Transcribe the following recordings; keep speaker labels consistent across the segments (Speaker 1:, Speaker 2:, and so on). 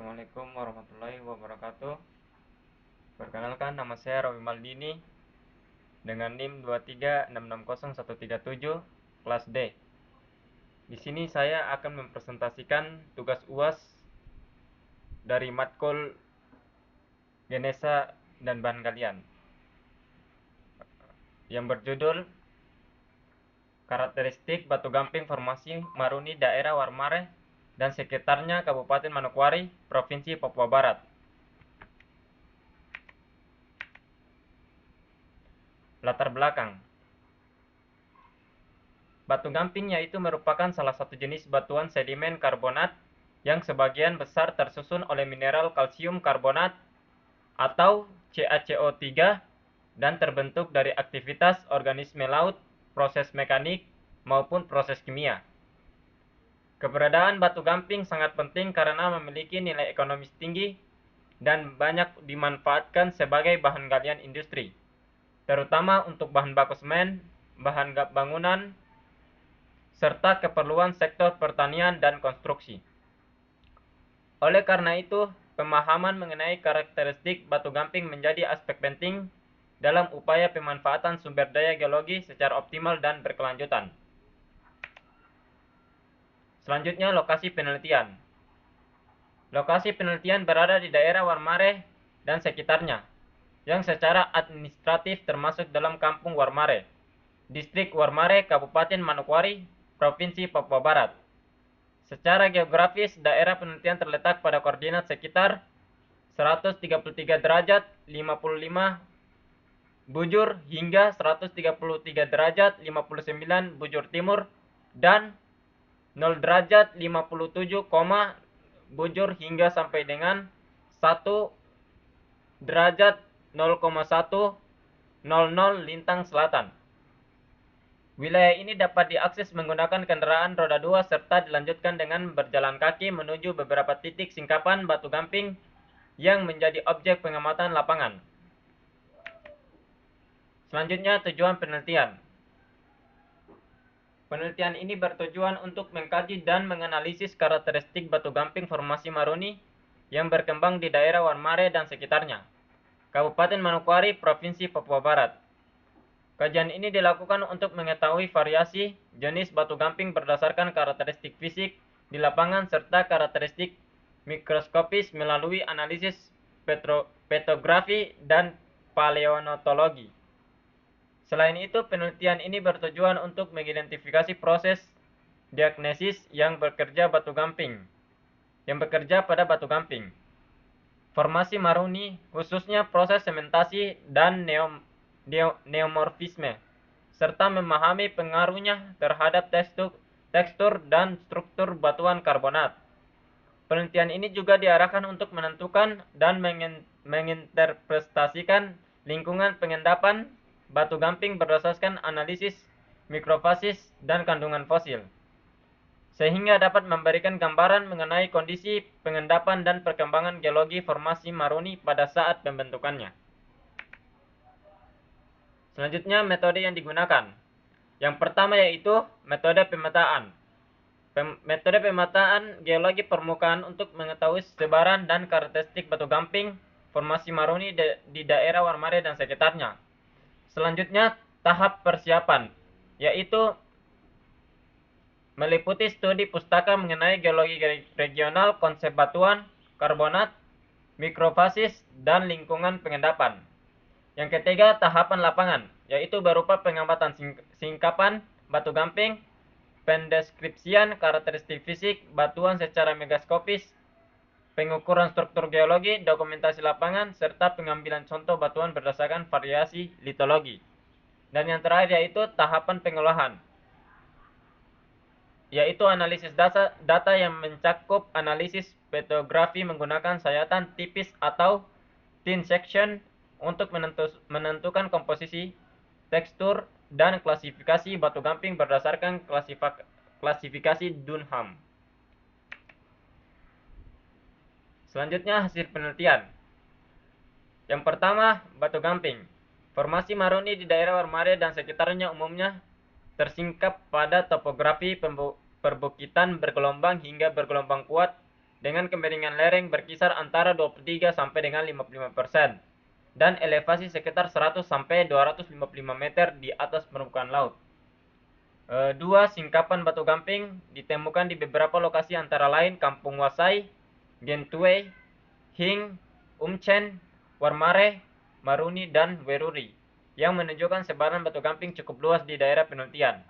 Speaker 1: Assalamualaikum warahmatullahi wabarakatuh. Perkenalkan, nama saya Robi Maldini dengan NIM 236601137 kelas D. Di sini saya akan mempresentasikan tugas UAS dari matkul Genesa dan bahan kalian yang berjudul Karakteristik Batu Gamping Formasi Maruni Daerah Warmare dan sekitarnya Kabupaten Manokwari, Provinsi Papua Barat. Latar belakang. Batu gamping yaitu merupakan salah satu jenis batuan sedimen karbonat yang sebagian besar tersusun oleh mineral kalsium karbonat atau CaCO3 dan terbentuk dari aktivitas organisme laut, proses mekanik, maupun proses kimia. Keberadaan batu gamping sangat penting karena memiliki nilai ekonomis tinggi dan banyak dimanfaatkan sebagai bahan galian industri, terutama untuk bahan baku semen, bahan bangunan, serta keperluan sektor pertanian dan konstruksi. Oleh karena itu, pemahaman mengenai karakteristik batu gamping menjadi aspek penting dalam upaya pemanfaatan sumber daya geologi secara optimal dan berkelanjutan. Selanjutnya, lokasi penelitian. Lokasi penelitian berada di daerah Warmare dan sekitarnya, yang secara administratif termasuk dalam Kampung Warmare, Distrik Warmare, Kabupaten Manokwari, Provinsi Papua Barat. Secara geografis, daerah penelitian terletak pada koordinat sekitar 133 derajat 55 bujur hingga 133 derajat 59 bujur timur dan 0 derajat 57, bujur hingga sampai dengan 1 derajat 0,100 lintang selatan. Wilayah ini dapat diakses menggunakan kendaraan roda 2 serta dilanjutkan dengan berjalan kaki menuju beberapa titik singkapan batu gamping yang menjadi objek pengamatan lapangan. Selanjutnya, tujuan penelitian. Penelitian ini bertujuan untuk mengkaji dan menganalisis karakteristik batu gamping formasi Maruni yang berkembang di daerah Warmare dan sekitarnya, Kabupaten Manokwari, Provinsi Papua Barat. Kajian ini dilakukan untuk mengetahui variasi jenis batu gamping berdasarkan karakteristik fisik di lapangan serta karakteristik mikroskopis melalui analisis petrografi dan paleontologi. Selain itu, penelitian ini bertujuan untuk mengidentifikasi proses diagnosis yang bekerja pada batu gamping. Formasi Maruni, khususnya proses sementasi dan neomorfisme, serta memahami pengaruhnya terhadap tekstur dan struktur batuan karbonat. Penelitian ini juga diarahkan untuk menentukan dan menginterpretasikan lingkungan pengendapan batu gamping berdasarkan analisis mikrofasis dan kandungan fosil, sehingga dapat memberikan gambaran mengenai kondisi pengendapan dan perkembangan geologi formasi Maruni pada saat pembentukannya. Selanjutnya, metode yang digunakan. Yang pertama yaitu metode pemetaan. Metode pemetaan geologi permukaan untuk mengetahui sebaran dan karakteristik batu gamping formasi Maruni di daerah Warmare dan sekitarnya. Selanjutnya, tahap persiapan, yaitu meliputi studi pustaka mengenai geologi regional, konsep batuan, karbonat, mikrofasis, dan lingkungan pengendapan. Yang ketiga, tahapan lapangan, yaitu berupa pengamatan singkapan batu gamping, pendeskripsian karakteristik fisik batuan secara megaskopis, pengukuran struktur geologi, dokumentasi lapangan, serta pengambilan contoh batuan berdasarkan variasi litologi. Dan yang terakhir yaitu tahapan pengolahan, yaitu analisis data yang mencakup analisis petrografi menggunakan sayatan tipis atau thin section untuk menentukan komposisi, tekstur, dan klasifikasi batu gamping berdasarkan klasifikasi Dunham. Selanjutnya, hasil penelitian. Yang pertama, batu gamping. Formasi Maruni di daerah Warmare dan sekitarnya umumnya tersingkap pada topografi perbukitan bergelombang hingga bergelombang kuat dengan kemiringan lereng berkisar antara 23 sampai dengan 55% dan elevasi sekitar 100 sampai 255 meter di atas permukaan laut. Dua singkapan batu gamping ditemukan di beberapa lokasi antara lain Kampung Wasai, Gentue, Hing, Umchen, Warmare, Maruni, dan Weruri, yang menunjukkan sebaran batu gamping cukup luas di daerah penelitian.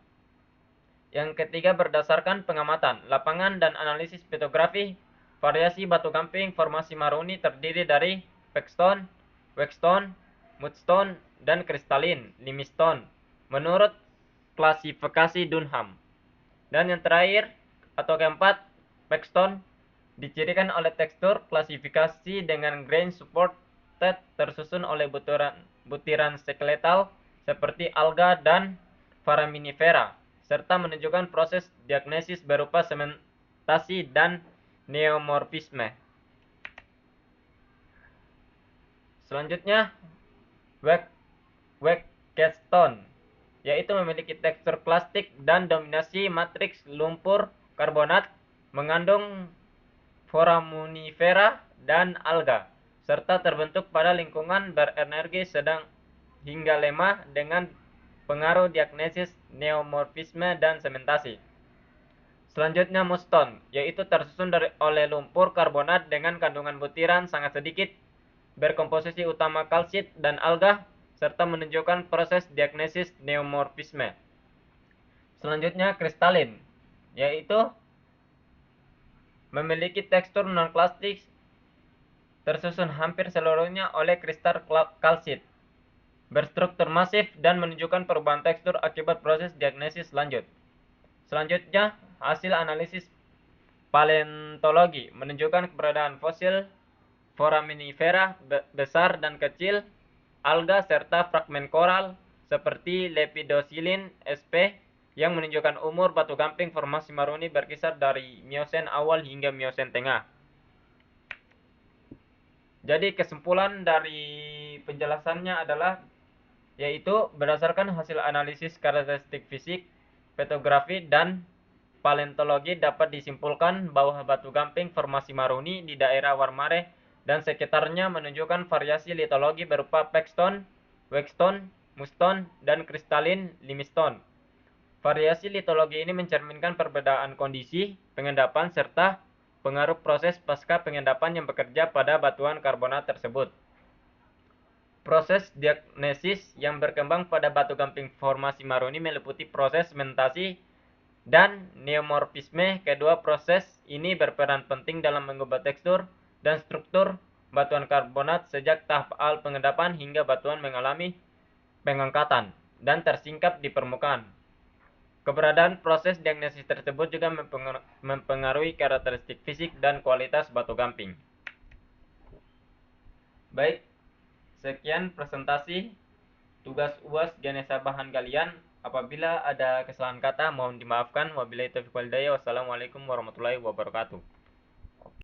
Speaker 1: Yang ketiga, berdasarkan pengamatan, lapangan, dan analisis petrografi, variasi batu gamping formasi Maruni terdiri dari pekstone, wekstone, mudstone, dan kristalin, limestone, menurut klasifikasi Dunham. Dan yang terakhir, atau keempat, pekstone dicirikan oleh tekstur klasifikasi dengan grain supported tersusun oleh butiran skeletal seperti alga dan foraminifera, serta menunjukkan proses diagnosis berupa sementasi dan neomorfisme. Selanjutnya, wekestone, yaitu memiliki tekstur plastik dan dominasi matriks lumpur karbonat, mengandung foraminifera dan alga, serta terbentuk pada lingkungan berenergi sedang hingga lemah dengan pengaruh diagnosis neomorfisme dan sementasi. Selanjutnya mudstone, yaitu tersusun oleh lumpur karbonat dengan kandungan butiran sangat sedikit, berkomposisi utama kalsit dan alga, serta menunjukkan proses diagnosis neomorfisme. Selanjutnya kristalin, yaitu memiliki tekstur non-plastik, tersusun hampir seluruhnya oleh kristal kalsit, berstruktur masif dan menunjukkan perubahan tekstur akibat proses diagnosis lanjut. Selanjutnya, hasil analisis paleontologi menunjukkan keberadaan fosil foraminifera besar dan kecil, alga serta fragmen koral seperti Lepidoscilin sp yang menunjukkan umur batu gamping formasi Maruni berkisar dari Miosen awal hingga Miosen tengah. Jadi kesimpulan dari penjelasannya adalah yaitu berdasarkan hasil analisis karakteristik fisik, petrografi, dan paleontologi dapat disimpulkan bahwa batu gamping formasi Maruni di daerah Warmare dan sekitarnya menunjukkan variasi litologi berupa pekstone, wekstone, mudstone, dan kristalin limestone. Variasi litologi ini mencerminkan perbedaan kondisi pengendapan serta pengaruh proses pasca pengendapan yang bekerja pada batuan karbonat tersebut. Proses diagnosis yang berkembang pada batu gamping formasi Maruni meliputi proses sementasi dan neomorfisme. Kedua proses ini berperan penting dalam mengubah tekstur dan struktur batuan karbonat sejak tahap awal pengendapan hingga batuan mengalami pengangkatan dan tersingkap di permukaan. Keberadaan proses diagnosis tersebut juga mempengaruhi karakteristik fisik dan kualitas batu gamping. Baik, sekian presentasi tugas UAS Ganesha bahan galian. Apabila ada kesalahan kata mohon dimaafkan. Wabillahi taufiq wal hidayah. Wassalamualaikum warahmatullahi wabarakatuh.